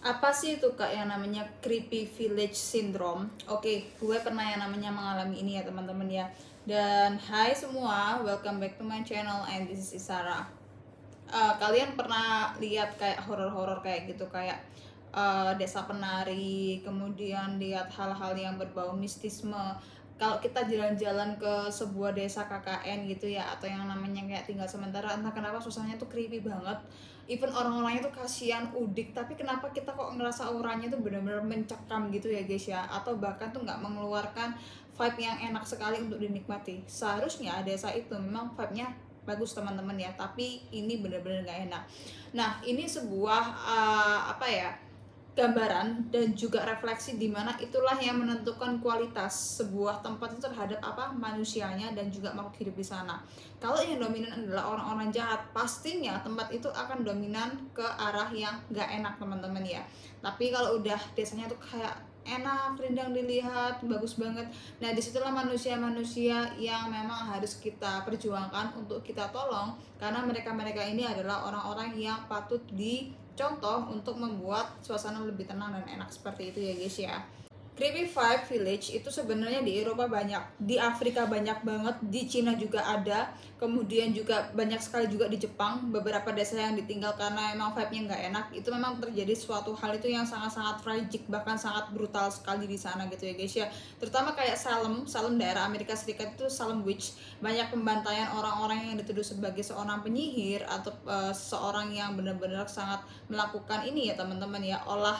Apa sih itu Kak yang namanya creepy village syndrome? Oke, gue pernah yang namanya mengalami ini ya teman-teman ya. Dan hai semua, welcome back to my channel and this is Isara. Kalian pernah lihat kayak horor-horor kayak gitu, kayak desa penari, kemudian lihat hal-hal yang berbau mistisme. Kalau kita jalan-jalan ke sebuah desa KKN gitu ya, atau yang namanya kayak tinggal sementara, entah kenapa suasananya tuh creepy banget. Even orang-orangnya tuh kasihan, udik, tapi kenapa kita kok ngerasa auranya tuh benar-benar mencekam gitu ya guys ya, atau bahkan tuh nggak mengeluarkan vibe yang enak sekali untuk dinikmati. Seharusnya desa itu memang vibe-nya bagus teman-teman ya, tapi ini benar-benar nggak enak. Nah, ini sebuah apa ya, gambaran dan juga refleksi di mana itulah yang menentukan kualitas sebuah tempat itu terhadap apa manusianya dan juga makhluk hidup di sana. Kalau yang dominan adalah orang-orang jahat, pastinya tempat itu akan dominan ke arah yang nggak enak teman-teman ya. Tapi kalau udah desanya tuh kayak enak, rindang dilihat, bagus banget. Nah, disitulah manusia-manusia yang memang harus kita perjuangkan untuk kita tolong, karena mereka-mereka ini adalah orang-orang yang patut dicontoh untuk membuat suasana lebih tenang dan enak seperti itu ya guys ya. Creepy Vibe Village itu sebenarnya di Eropa banyak, di Afrika banyak banget, di Cina juga ada, kemudian juga banyak sekali juga di Jepang. Beberapa desa yang ditinggal karena emang vibe-nya nggak enak, itu memang terjadi suatu hal itu yang sangat-sangat tragic, bahkan sangat brutal sekali di sana gitu ya guys ya. Terutama kayak Salem daerah Amerika Serikat itu Salem Witch, banyak pembantaian orang-orang yang dituduh sebagai seorang penyihir atau seorang yang benar-benar sangat melakukan ini ya teman-teman ya, olah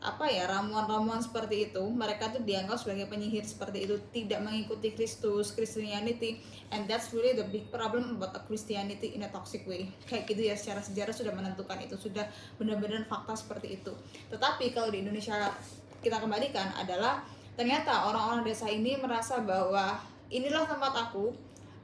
apa ya, ramuan-ramuan seperti itu. Mereka tuh dianggap sebagai penyihir seperti itu, tidak mengikuti Kristus, Christianity, and that's really the big problem about a Christianity in a toxic way. Kayak gitu ya, secara sejarah sudah menentukan itu, sudah benar-benar fakta seperti itu. Tetapi kalau di Indonesia kita kembalikan adalah ternyata orang-orang desa ini merasa bahwa inilah tempat aku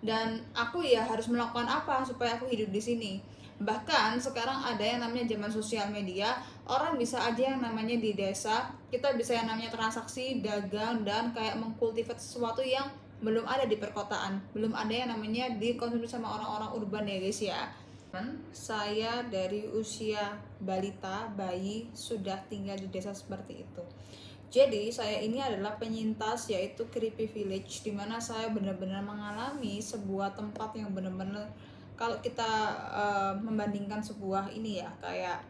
dan aku ya harus melakukan apa supaya aku hidup di sini. Bahkan sekarang ada yang namanya zaman sosial media, orang bisa aja yang namanya di desa, kita bisa yang namanya transaksi, dagang, dan kayak mengkultivate sesuatu yang belum ada di perkotaan, belum ada yang namanya dikonsumsi sama orang-orang urban ya guys ya. Saya dari usia balita, bayi, sudah tinggal di desa seperti itu. Jadi saya ini adalah penyintas yaitu creepy village, dimana saya benar-benar mengalami sebuah tempat yang benar-benar, kalau kita membandingkan sebuah ini ya kayak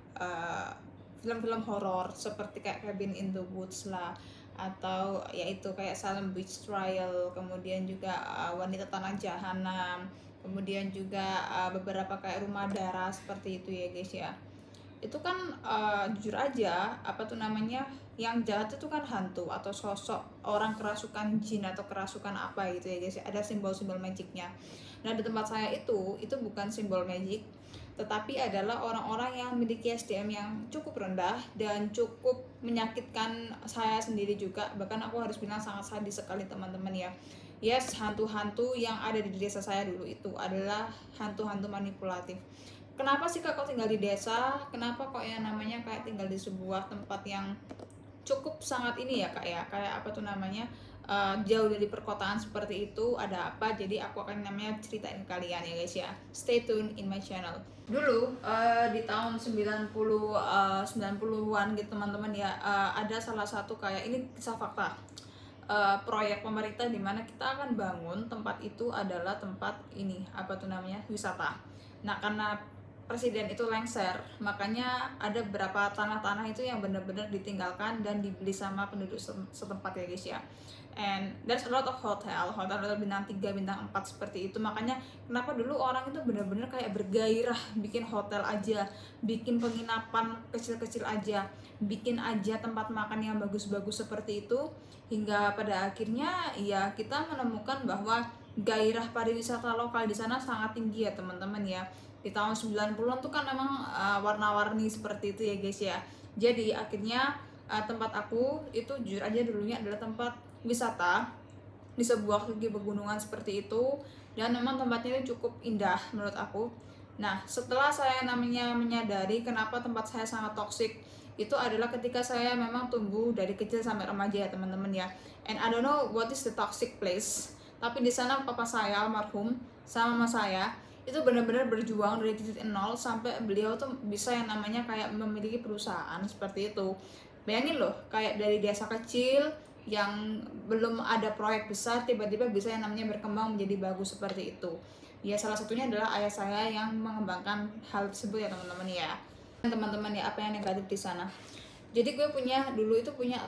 film-film horor seperti kayak Cabin in the Woods lah, atau yaitu kayak Salem Witch Trial, kemudian juga Wanita Tanah Jahanam, kemudian juga beberapa kayak Rumah Darah seperti itu ya guys ya. Itu kan jujur aja apa tuh namanya, yang jahat itu kan hantu atau sosok orang kerasukan jin atau kerasukan apa gitu ya guys, ada simbol-simbol magicnya. Nah di tempat saya itu bukan simbol magic, tetapi adalah orang-orang yang memiliki SDM yang cukup rendah dan cukup menyakitkan saya sendiri juga. Bahkan aku harus bilang sangat sadis sekali teman-teman ya. Yes, hantu-hantu yang ada di desa saya dulu itu adalah hantu-hantu manipulatif. Kenapa sih kak kok tinggal di desa? Kenapa kok yang namanya kayak tinggal di sebuah tempat yang cukup sangat ini ya kak ya, kayak apa tuh namanya, jauh dari perkotaan seperti itu, ada apa? Jadi aku akan namanya ceritain ke kalian ya guys ya. Stay tune in my channel. Dulu di tahun 90-an gitu teman-teman ya, ada salah satu kayak ini kisah fakta, proyek pemerintah di mana kita akan bangun tempat itu adalah tempat ini apa tuh namanya wisata. Nah karena presiden itu lengser, makanya ada beberapa tanah-tanah itu yang benar-benar ditinggalkan dan dibeli sama penduduk setempat ya guys ya. And there's a lot of hotel bintang 3, bintang 4 seperti itu. Makanya kenapa dulu orang itu benar-benar kayak bergairah bikin hotel aja, bikin penginapan kecil-kecil aja, bikin aja tempat makan yang bagus-bagus seperti itu, hingga pada akhirnya ya kita menemukan bahwa gairah pariwisata lokal di sana sangat tinggi ya teman-teman ya. Di tahun 90-an tuh kan memang warna-warni seperti itu ya guys ya. Jadi akhirnya tempat aku itu jujur aja dulunya adalah tempat wisata di sebuah kaki pegunungan seperti itu, dan memang tempatnya itu cukup indah menurut aku. Nah setelah saya namanya menyadari kenapa tempat saya sangat toksik, itu adalah ketika saya memang tumbuh dari kecil sampai remaja ya teman-teman ya. And I don't know what is the toxic place, tapi di sana papa saya almarhum sama mama saya itu benar-benar berjuang dari titik nol sampai beliau tuh bisa yang namanya kayak memiliki perusahaan seperti itu. Bayangin loh, kayak dari desa kecil yang belum ada proyek besar tiba-tiba bisa yang namanya berkembang menjadi bagus seperti itu. Ya salah satunya adalah ayah saya yang mengembangkan hal tersebut ya teman-teman ya. Teman-teman ya, apa yang negatif di sana? Jadi gue dulu itu punya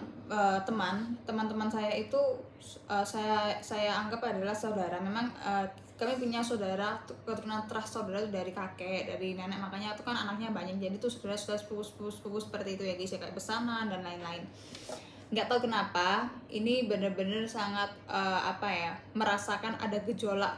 teman-teman saya itu saya anggap adalah saudara. Memang kami punya saudara keturunan trust saudara itu dari kakek, dari nenek, makanya itu kan anaknya banyak, jadi tuh saudara-saudara sepupu seperti itu ya guys ya, kayak pesanan dan lain-lain. Nggak tahu kenapa ini bener-bener sangat merasakan ada gejolak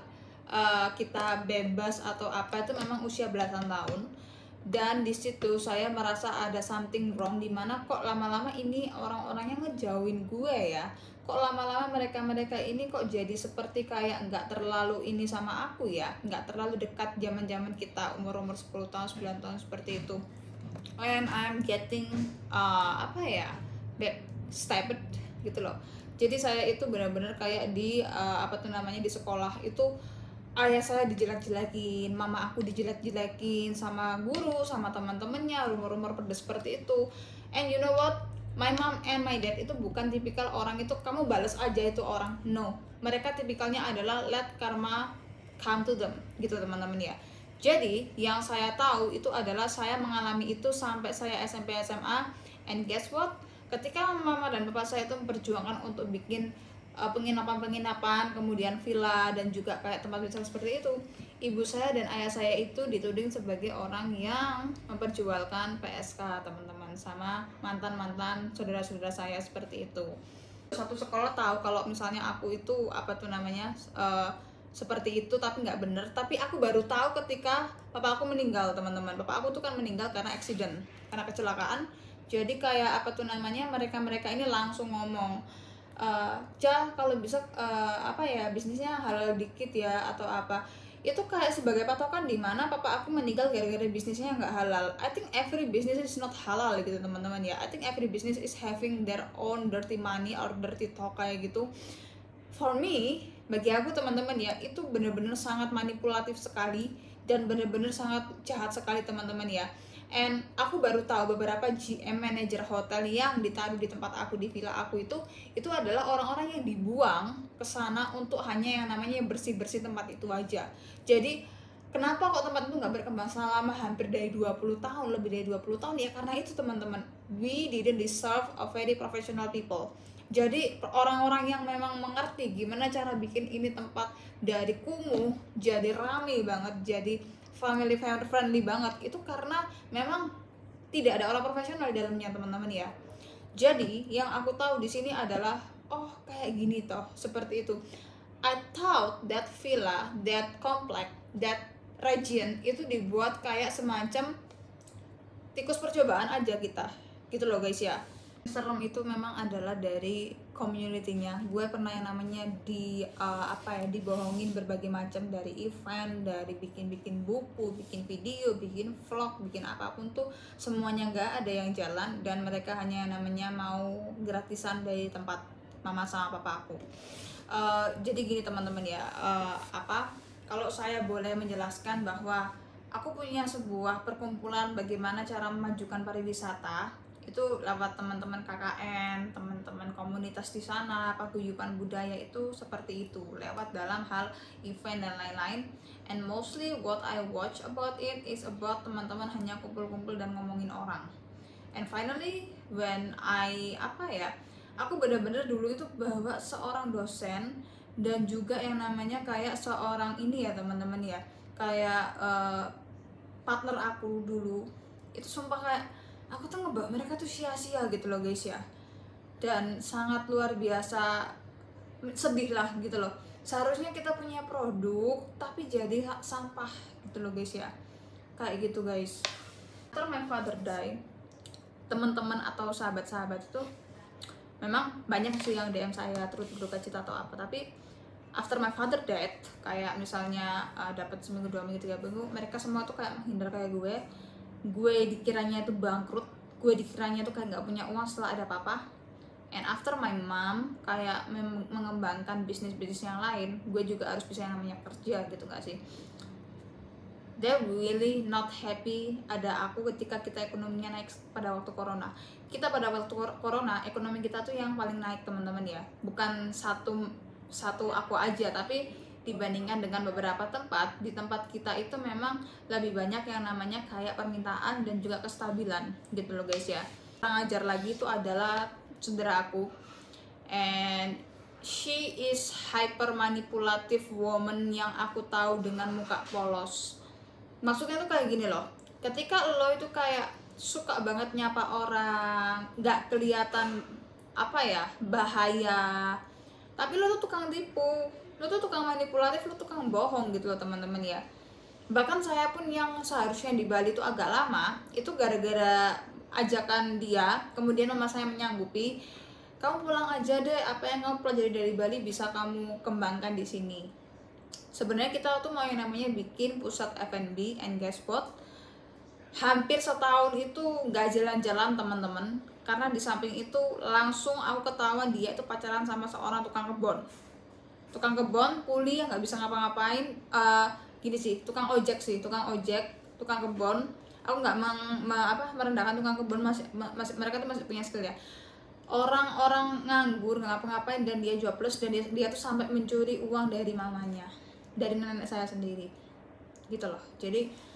kita bebas atau apa itu memang usia belasan tahun. Dan di situ saya merasa ada something wrong, dimana kok lama-lama ini orang-orangnya ngejauhin gue ya, kok lama-lama mereka ini kok jadi seperti kayak nggak terlalu ini sama aku ya, nggak terlalu dekat zaman kita umur 10 tahun 9 tahun seperti itu. And I'm getting backstabbed gitu loh. Jadi saya itu benar-benar kayak di di sekolah itu ayah saya dijelek-jelekin, mama aku dijelek-jelekin sama guru, sama teman-temannya, rumor-rumor pedas seperti itu. And you know what? My mom and my dad itu bukan tipikal orang itu kamu balas aja itu orang. No, mereka tipikalnya adalah let karma come to them gitu teman-teman ya. Jadi yang saya tahu itu adalah saya mengalami itu sampai saya SMP SMA. And guess what? Ketika mama dan bapak saya itu memperjuangkan untuk bikin penginapan, kemudian villa dan juga kayak tempat wisata seperti itu, ibu saya dan ayah saya itu dituding sebagai orang yang memperjualkan PSK teman-teman sama mantan-mantan saudara-saudara saya seperti itu. Satu sekolah tahu kalau misalnya aku itu seperti itu tapi nggak bener, tapi aku baru tahu ketika papa aku meninggal teman-teman. Papa aku tuh kan meninggal karena accident, karena kecelakaan. Jadi kayak mereka ini langsung ngomong, kalau bisa bisnisnya halal dikit ya atau apa. Itu kayak sebagai patokan di mana papa aku meninggal gara-gara bisnisnya nggak halal. I think every business is not halal gitu teman-teman ya. I think every business is having their own dirty money or dirty talk kayak gitu. For me, bagi aku teman-teman ya, itu bener-bener sangat manipulatif sekali dan bener-bener sangat jahat sekali teman-teman ya. And aku baru tahu beberapa GM manager hotel yang ditaruh di tempat aku, di villa aku itu adalah orang-orang yang dibuang ke sana untuk hanya yang namanya bersih-bersih tempat itu aja. Jadi kenapa kok tempat itu nggak berkembang selama hampir dari 20 tahun, lebih dari 20 tahun ya, karena itu teman-teman, we didn't deserve a very professional people. Jadi orang-orang yang memang mengerti gimana cara bikin ini tempat dari kumuh jadi rame banget, jadi family friendly banget, itu karena memang tidak ada orang profesional di dalamnya teman-teman ya. Jadi yang aku tahu di sini adalah oh kayak gini toh, seperti itu. I thought that villa, that complex, that region itu dibuat kayak semacam tikus percobaan aja kita gitu loh guys ya. Serem itu memang adalah dari community-nya. Gue pernah yang namanya dibohongin berbagai macam, dari event, dari bikin buku, bikin video, bikin vlog, bikin apapun tuh semuanya nggak ada yang jalan, dan mereka hanya yang namanya mau gratisan dari tempat mama sama papa aku. Jadi gini teman-teman ya, kalau saya boleh menjelaskan bahwa aku punya sebuah perkumpulan bagaimana cara memajukan pariwisata itu lewat teman-teman KKN, teman-teman komunitas di sana, paguyuban budaya itu seperti itu, lewat dalam hal event dan lain-lain. And mostly what I watch about it is about teman-teman hanya kumpul-kumpul dan ngomongin orang. And finally when aku benar-benar dulu itu bahwa seorang dosen dan juga yang namanya kayak seorang ini ya teman-teman ya, kayak partner aku dulu itu sumpah kayak aku tuh ngebawa mereka tuh sia-sia gitu loh guys ya, dan sangat luar biasa sedih lah gitu loh. Seharusnya kita punya produk tapi jadi sampah gitu loh guys ya, kayak gitu guys. After my father died, teman-teman atau sahabat-sahabat itu memang banyak sih yang DM saya terus berduka cita atau apa, tapi after my father died, kayak misalnya dapat seminggu, 2 minggu, 3 minggu, mereka semua tuh kayak menghindar kayak gue dikiranya itu bangkrut, gue dikiranya tuh kayak nggak punya uang setelah ada papa. And after my mom kayak mengembangkan bisnis yang lain, gue juga harus bisa yang namanya kerja gitu nggak sih. they're really not happy ada aku ketika kita ekonominya naik pada waktu corona. Kita pada waktu corona ekonomi kita tuh yang paling naik teman-teman ya, bukan satu aku aja, tapi dibandingkan dengan beberapa tempat, di tempat kita itu memang lebih banyak yang namanya kayak permintaan dan juga kestabilan gitu loh guys ya. Yang ajar lagi itu adalah saudara aku, and she is hyper manipulative woman yang aku tahu dengan muka polos. Maksudnya tuh kayak gini loh, ketika lo itu kayak suka banget nyapa orang, nggak kelihatan apa ya, bahaya, tapi lo tuh tukang tipu, lo tuh tukang manipulatif, lo tukang bohong gitu loh teman-teman ya. Bahkan saya pun yang seharusnya di Bali itu agak lama, itu gara-gara ajakan dia, kemudian mama saya menyanggupi, kamu pulang aja deh, apa yang kamu pelajari dari Bali bisa kamu kembangkan di sini. Sebenarnya kita tuh mau yang namanya bikin pusat F&B and guest spot. Hampir setahun itu nggak jalan-jalan teman-teman, karena di samping itu langsung aku ketahuan dia itu pacaran sama seorang tukang kebon kuli yang nggak bisa ngapa-ngapain. Gini sih, tukang ojek, tukang kebon. Aku nggak merendahkan tukang kebon, masih mereka tuh masih punya skill ya. Orang-orang nganggur nggak ngapa-ngapain dan dia jobless, dan dia tuh sampai mencuri uang dari mamanya, dari nenek saya sendiri gitu loh. Jadi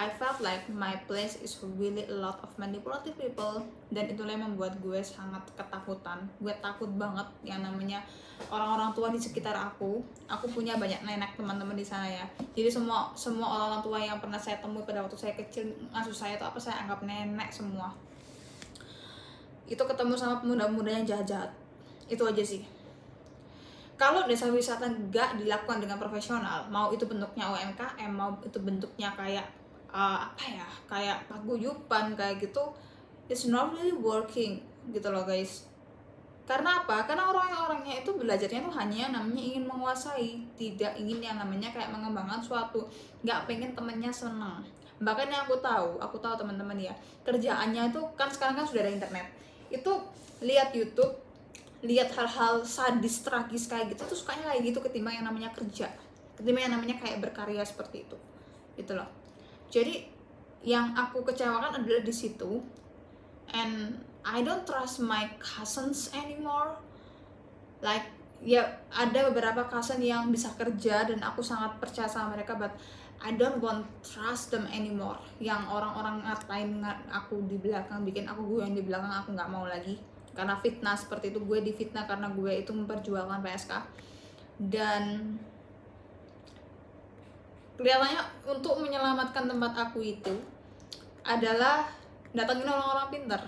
I felt like my place is really a lot of manipulative people, dan itulah yang membuat gue sangat ketakutan. Gue takut banget yang namanya orang-orang tua di sekitar aku. Aku punya banyak nenek teman-teman di sana ya. Jadi semua orang tua yang pernah saya temui pada waktu saya kecil ngasuh saya itu apa, saya anggap nenek semua. Itu ketemu sama pemuda-pemuda yang jahat-jahat. Itu aja sih. Kalau desa wisata nggak dilakukan dengan profesional, mau itu bentuknya UMKM, mau itu bentuknya kayak kayak paguyuban kayak gitu, it's not really working gitu loh guys. Karena apa? Karena orang-orangnya itu belajarnya tuh hanya namanya ingin menguasai, tidak ingin yang namanya kayak mengembangkan suatu, nggak pengen temennya seneng. Bahkan yang aku tahu teman-teman ya, kerjaannya itu kan sekarang kan sudah ada internet, itu lihat YouTube, lihat hal-hal sadis tragis kayak gitu tuh sukanya kayak gitu ketimbang yang namanya kerja, ketimbang yang namanya kayak berkarya seperti itu gitu loh. Jadi yang aku kecewakan adalah di situ, and I don't trust my cousins anymore. Like ya ada beberapa cousin yang bisa kerja dan aku sangat percaya sama mereka, but I don't want trust them anymore. Yang orang-orang ngatain aku di belakang, bikin aku guyon di belakang, aku nggak mau lagi. Karena fitnah seperti itu, gue difitnah karena gue itu memperjuangkan PSK. Dan kelihatannya untuk menyelamatkan tempat aku itu adalah datangin orang-orang pintar,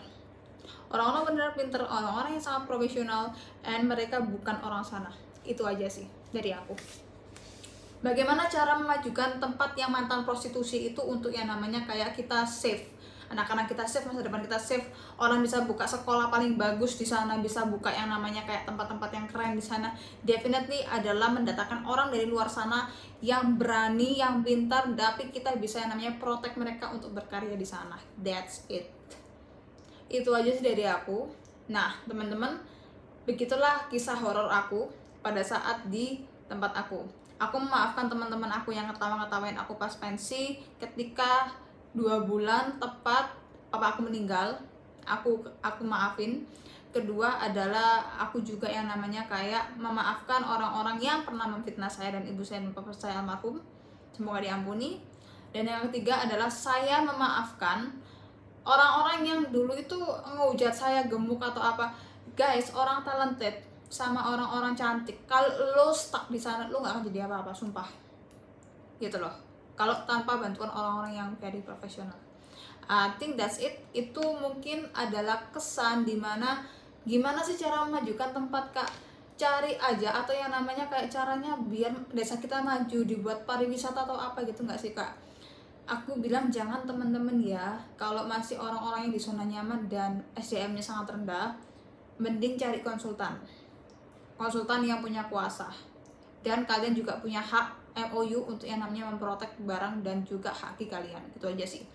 orang-orang benar pintar, orang-orang yang sangat profesional, and mereka bukan orang sana. Itu aja sih dari aku. Bagaimana cara memajukan tempat yang mantan prostitusi itu untuk yang namanya kayak kita save anak-anak kita, save masa depan kita, save orang bisa buka sekolah paling bagus di sana, bisa buka yang namanya kayak tempat-tempat yang keren di sana. Definitely adalah mendatangkan orang dari luar sana yang berani, yang pintar, tapi kita bisa yang namanya protect mereka untuk berkarya di sana. That's it. Itu aja sih dari aku. Nah teman-teman, begitulah kisah horor aku pada saat di tempat aku. Aku memaafkan teman-teman aku yang ngetawain aku pas pensi ketika 2 bulan tepat papa aku meninggal. Aku maafin. Kedua adalah aku juga yang namanya kayak memaafkan orang-orang yang pernah memfitnah saya dan ibu saya dan papa saya almarhum, semoga diampuni. Dan yang ketiga adalah saya memaafkan orang-orang yang dulu itu ngehujat saya gemuk atau apa. Guys, orang talented sama orang-orang cantik, kalau lo stuck di sana lo nggak akan jadi apa-apa, sumpah gitu loh, kalau tanpa bantuan orang-orang yang very profesional. I think that's it. Itu mungkin adalah kesan dimana gimana sih cara memajukan tempat kak, cari aja, atau yang namanya kayak caranya biar desa kita maju, dibuat pariwisata atau apa gitu, nggak sih kak? Aku bilang jangan temen-temen ya, kalau masih orang-orang yang di zona nyaman dan SDM-nya sangat rendah, mending cari konsultan yang punya kuasa, dan kalian juga punya hak MOU untuk yang namanya memprotek barang dan juga haki kalian. Itu aja sih.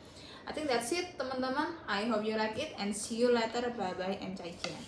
I think that's it teman-teman. I hope you like it and see you later. Bye bye and cai cian.